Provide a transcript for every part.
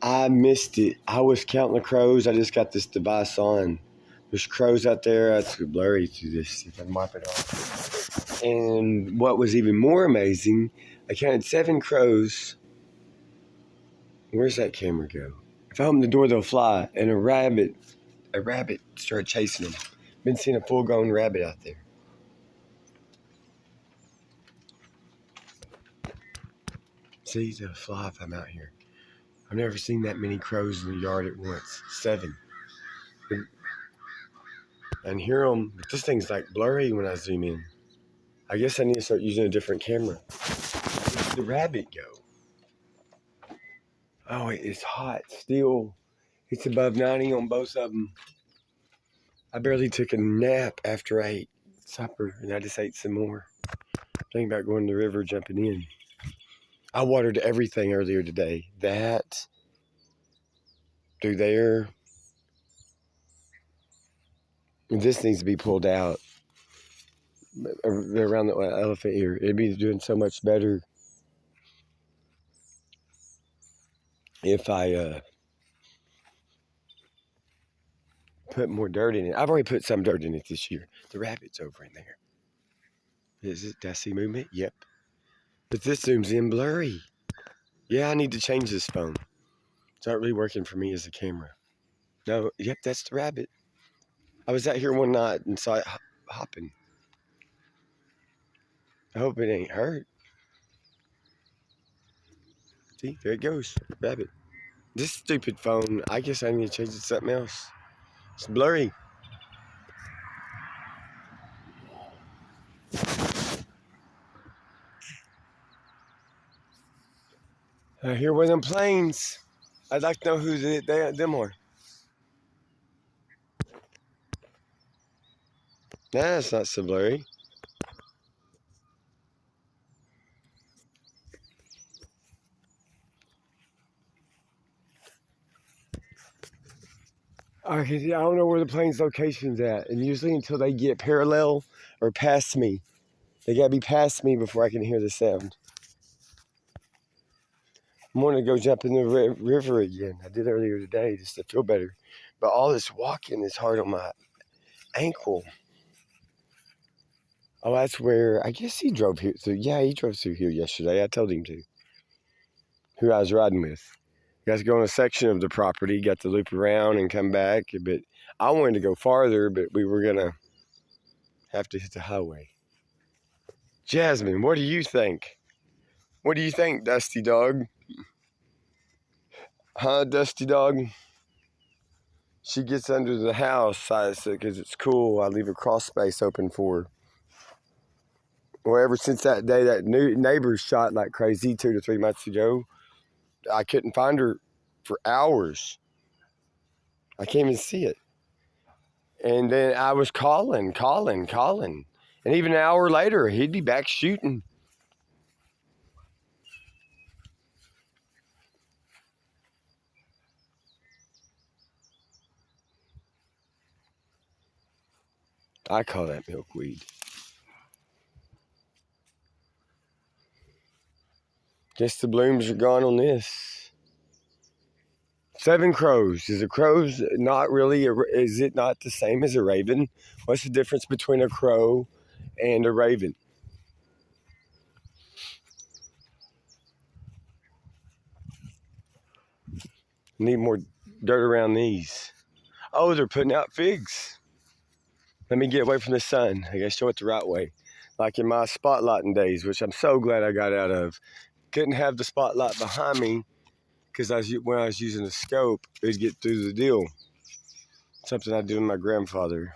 I missed it. I was counting the crows. I just got this device on. There's crows out there. That's blurry through this if I wipe it off. And what was even more amazing, I counted 7 crows. Where's that camera go? If I open the door, they'll fly. And a rabbit started chasing them. Been seeing a full-grown rabbit out there. See, they'll fly if I'm out here. I've never seen that many crows in the yard at once. 7. I can hear them, but this thing's like blurry when I zoom in. I guess I need to start using a different camera. Where did the rabbit go? Oh, it's hot still. It's above 90 on both of them. I barely took a nap after I ate supper, and I just ate some more. Thinking about going to the river, jumping in. I watered everything earlier today. That, through there. This needs to be pulled out around the elephant ear. It'd be doing so much better if I put more dirt in it. I've already put some dirt in it this year. The rabbit's over in there. Is it dusty movement? Yep. But this zooms in blurry. Yeah, I need to change this phone. It's not really working for me as a camera. No, yep, that's the rabbit. I was out here one night and saw it hopping. I hope it ain't hurt. See, there it goes, rabbit. This stupid phone, I guess I need to change it to something else. It's blurry. I hear one of them planes. I'd like to know who them are. Nah, it's not so blurry. I don't know where the plane's location's at. And usually until they get parallel or past me, they gotta be past me before I can hear the sound. I'm wanting to go jump in the river again. I did earlier today just to feel better. But all this walking is hard on my ankle. Oh, that's where, I guess he drove here through. Yeah, he drove through here yesterday. I told him to. Who I was riding with. You guys go on a section of the property, got to loop around and come back. But I wanted to go farther, but we were going to have to hit the highway. Jasmine, what do you think? What do you think, Dusty Dog? Huh, Dusty Dog? She gets under the house because it's cool. I leave a crawl space open for her. Well, ever since that day that neighbor shot like crazy 2 to 3 months ago, I couldn't find her for hours. I can't even see it. And then I was calling. And even an hour later, he'd be back shooting. I call that milkweed. Guess the blooms are gone on this. 7 crows. Is a crow's not really, is it not the same as a raven? What's the difference between a crow and a raven? Need more dirt around these. Oh, they're putting out figs. Let me get away from the sun. I gotta show it the right way. Like in my spotlighting days, which I'm so glad I got out of. Couldn't have the spotlight behind me because when I was using the scope, it would get through the deal. Something I did with my grandfather.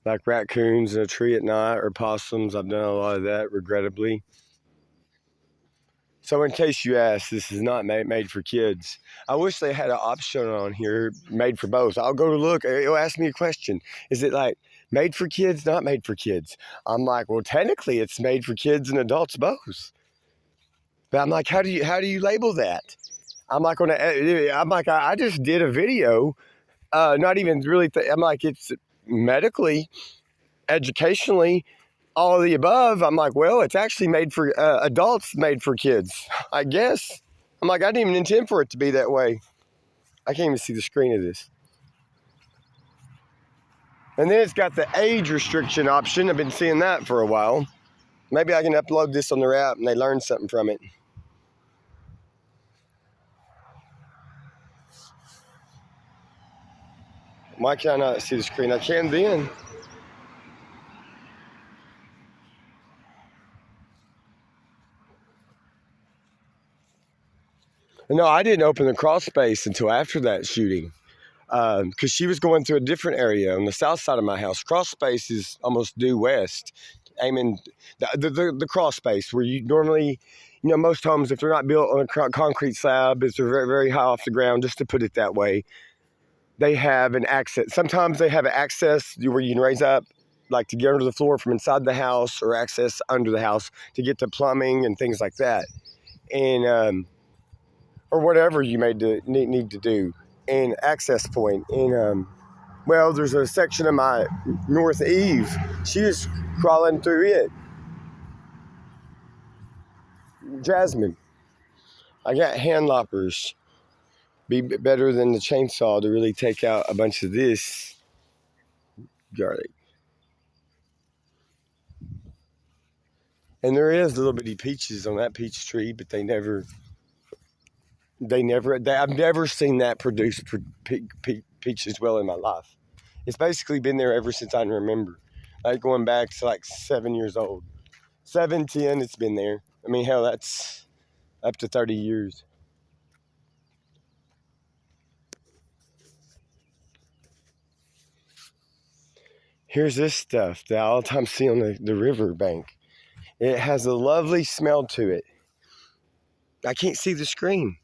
Like raccoons in a tree at night or possums. I've done a lot of that, regrettably. So in case you ask, this is not made for kids. I wish they had an option on here made for both. I'll go to look. It'll ask me a question. Is it like made for kids, not made for kids? I'm like, well, technically it's made for kids and adults both. But I'm like, how do you label that? I'm like, I just did a video. Not even really. I'm like, it's medically, educationally, all of the above. I'm like, well, it's actually made for adults, made for kids, I guess. I'm like, I didn't even intend for it to be that way. I can't even see the screen of this. And then it's got the age restriction option. I've been seeing that for a while. Maybe I can upload this on their app and they learn something from it. Why can I not see the screen? I can then. No, I didn't open the crawl space until after that shooting. Because she was going through a different area on the south side of my house. Crawl space is almost due west, aiming the crawl space where you normally, most homes, if they're not built on a concrete slab, if they're very, very high off the ground, just to put it that way, they have an access. Sometimes they have an access where you can raise up, like to get under the floor from inside the house, or access under the house to get to plumbing and things like that. And or whatever you may need to do, and access point. And well, there's a section of my north eave. She was crawling through it. Jasmine, I got hand loppers. Be better than the chainsaw to really take out a bunch of this garlic. And there is little bitty peaches on that peach tree, but I've never seen that produce peaches well in my life. It's basically been there ever since I can remember. Like going back to like 7 years old. 7, 10, it's been there. I mean, hell, that's up to 30 years. Here's this stuff that I all the time see on the river bank. It has a lovely smell to it. I can't see the screen.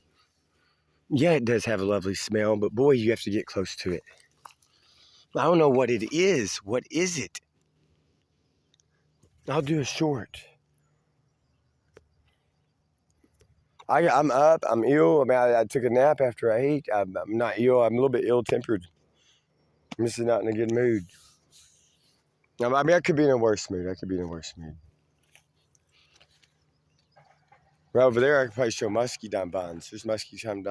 Yeah, it does have a lovely smell, but boy, you have to get close to it. I don't know what it is. What is it? I'll do a short. I'm up. I'm ill. I mean, I took a nap after I ate. I'm not ill. I'm a little bit ill-tempered. I'm just not in a good mood. I mean, I could be in a worse mood. Right over there, I could probably show muscadine bonds. There's muscadine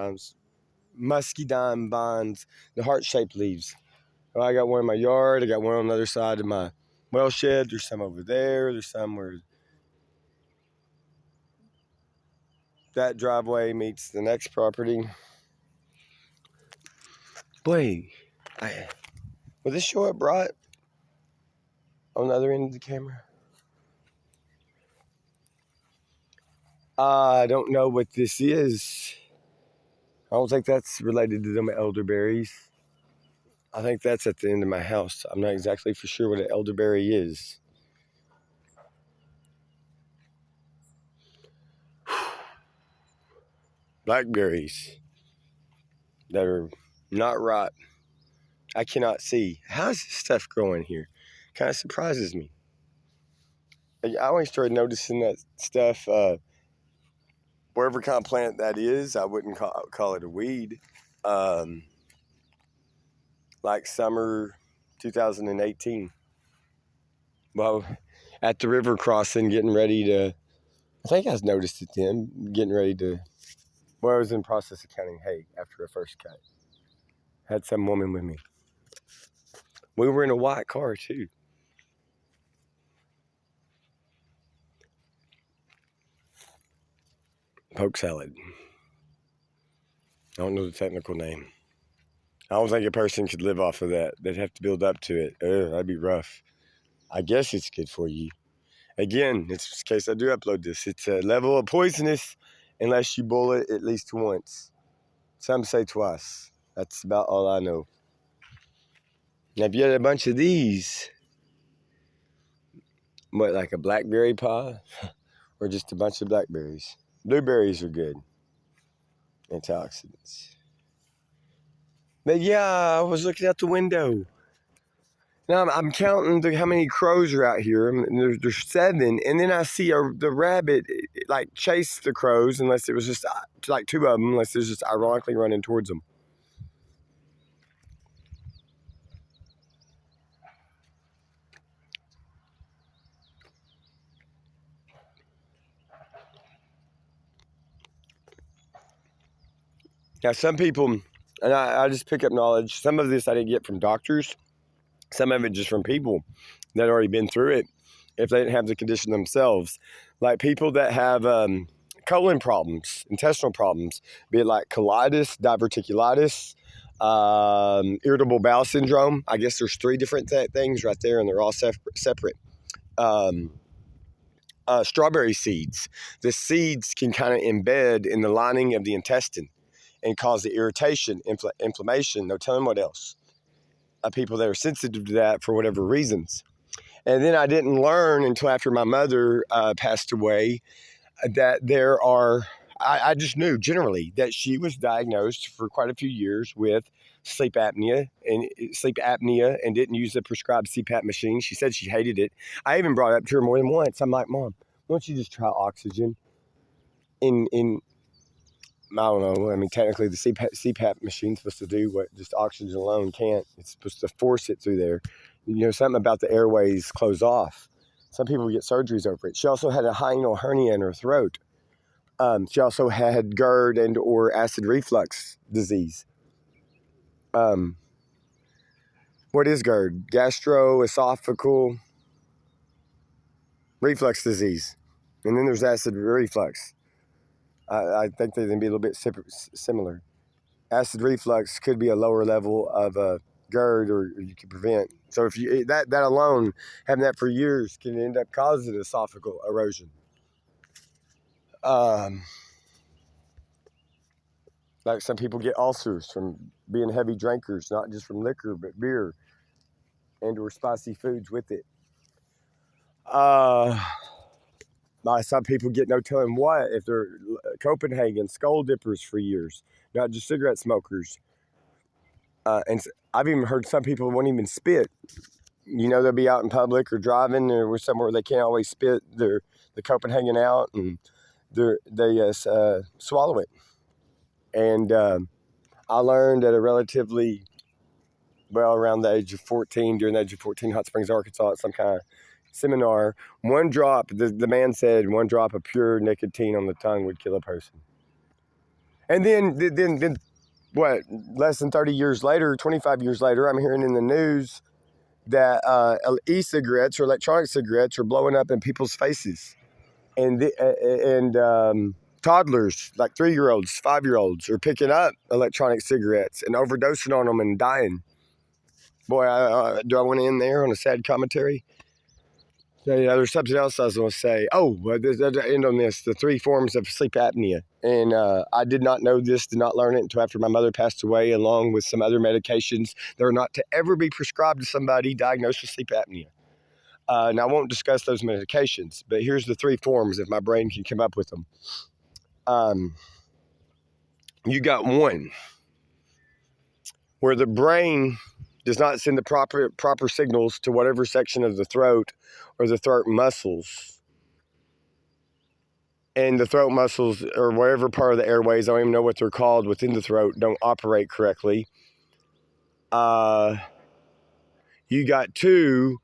bonds, the heart-shaped leaves. Well, I got one in my yard. I got one on the other side of my well shed. There's some over there. There's some where that driveway meets the next property. Boy, will this show up bright on the other end of the camera? I don't know what this is. I don't think that's related to them elderberries. I think that's at the end of my house. I'm not exactly for sure what an elderberry is. Blackberries that are not ripe. I cannot see. How is this stuff growing here? Kind of surprises me. I only started noticing that stuff, whatever kind of plant that is, I wouldn't call it a weed. Like summer 2018. Well, at the river crossing, getting ready to, I think I noticed it then, getting ready to, well, I was in the process of counting hay after a first cut. Had some woman with me. We were in a white car too. Poke salad. I don't know the technical name. I don't think a person could live off of that. They'd have to build up to it. That'd be rough. I guess it's good for you. Again, in case I do upload this, it's a level of poisonous unless you boil it at least once. Some say twice. That's about all I know. Now, if you had a bunch of these, what, like a blackberry pie? Or just a bunch of blackberries? Blueberries are good. Antioxidants. But yeah, I was looking out the window. Now I'm counting how many crows are out here. And there's 7, and then I see the rabbit like chase the crows, unless it was just like 2 of them, unless it's just ironically running towards them. Now, some people, and I just pick up knowledge. Some of this I didn't get from doctors. Some of it just from people that had already been through it if they didn't have the condition themselves. Like people that have colon problems, intestinal problems, be it like colitis, diverticulitis, irritable bowel syndrome. I guess there's 3 different things right there, and they're all separate. Strawberry seeds. The seeds can kind of embed in the lining of the intestine and cause the irritation, inflammation, no telling what else. People that are sensitive to that for whatever reasons. And then I didn't learn until after my mother passed away that there are, I just knew generally that she was diagnosed for quite a few years with sleep apnea and didn't use the prescribed CPAP machine. She said she hated it. I even brought it up to her more than once. I'm like, Mom, why don't you just try oxygen? I don't know. I mean, technically, the CPAP machine's supposed to do what just oxygen alone can't. It's supposed to force it through there. Something about the airways close off. Some people get surgeries over it. She also had a hiatal hernia in her throat. She also had GERD and or acid reflux disease. What is GERD? Gastroesophageal reflux disease. And then there's acid reflux. I think they can be a little bit similar. Acid reflux could be a lower level of GERD, or you can prevent. So if you that alone, having that for years, can end up causing esophageal erosion. Like some people get ulcers from being heavy drinkers, not just from liquor, but beer and or spicy foods with it. Some people get no telling what if they're Copenhagen skull dippers for years, not just cigarette smokers. And I've even heard some people won't even spit. They'll be out in public or driving or somewhere they can't always spit the Copenhagen out, and they swallow it. And I learned at a relatively, around the age of 14, during the age of 14, Hot Springs, Arkansas, at some kind of seminar, one drop, the man said, 1 drop of pure nicotine on the tongue would kill a person. And then what, less than 30 years later, 25 years later, I'm hearing in the news that e-cigarettes or electronic cigarettes are blowing up in people's faces. And toddlers, like 3-year-olds, 5-year-olds, are picking up electronic cigarettes and overdosing on them and dying. Boy, do I want to end there on a sad commentary? Yeah, there's something else I was going to say. To end on this, the 3 forms of sleep apnea. And I did not know this, did not learn it until after my mother passed away, along with some other medications that are not to ever be prescribed to somebody diagnosed with sleep apnea. Now, I won't discuss those medications, but here's the 3 forms if my brain can come up with them. You got 1, where the brain does not send the proper signals to whatever section of the throat or the throat muscles. And the throat muscles, or whatever part of the airways, I don't even know what they're called, within the throat, don't operate correctly. You got 2,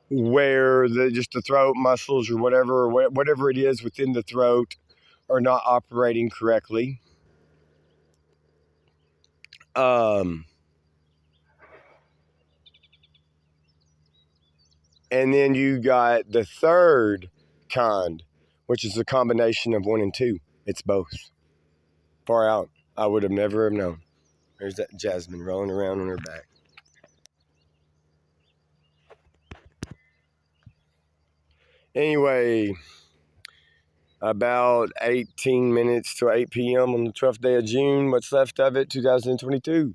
where just the throat muscles or whatever it is within the throat are not operating correctly. And then you got the 3rd kind, which is a combination of 1 and 2. It's both. Far out. I would have never have known. There's that Jasmine rolling around on her back. Anyway, about 18 minutes to 8 p.m. on the 12th day of June. What's left of it, 2022.